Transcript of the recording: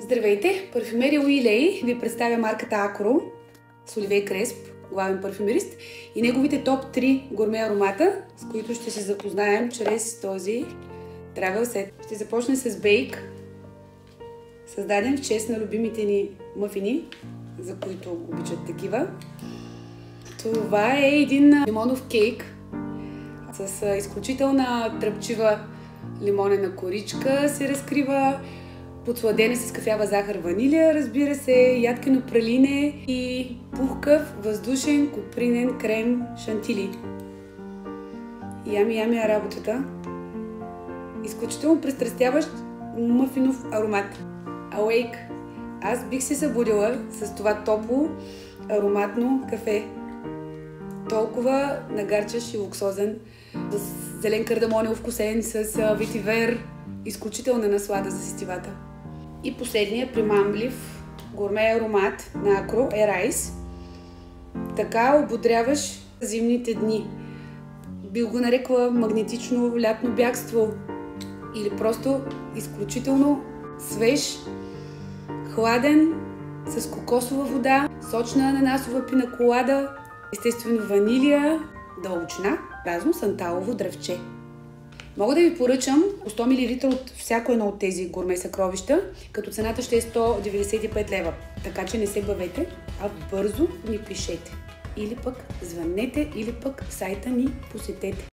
Здравейте! Парфюмерия Уилей ви представя марката Акро с Оливей Кресп, главен парфюмерист, и неговите топ 3 гурме аромата, с които ще се запознаем чрез този travel set. Ще започнем с Бейк, създаден в чест на любимите ни мъфини, за които обичат такива. Това е един лимонов кейк с изключителна тръпчива лимонена коричка, се разкрива, подсладене с кафява захар, ванилия, разбира се, ядкено пралине и пухкав въздушен копринен крем шантили. Ями е работата. Изключително пристрастяващ мъфинов аромат. Awake. Аз бих се събудила с това топло ароматно кафе. Толкова нагарчащ и луксозен, с зелен кардамонев вкусен, с ветивер, изключителна наслада за сетивата. И последния примамлив гурме аромат на Акро е Райс. Така ободряваш зимните дни. Бих го нарекла магнетично лятно бягство или просто изключително свеж, хладен, с кокосова вода, сочна ананасова пинаколада, естествено ванилия, дълбочина, празно санталово дръвче. Мога да ви поръчам по 100 мл от всяко едно от тези гурме съкровища, като цената ще е 195 лева. Така че не се бавете, а бързо ни пишете. Или пък звъннете, или пък сайта ни посетете.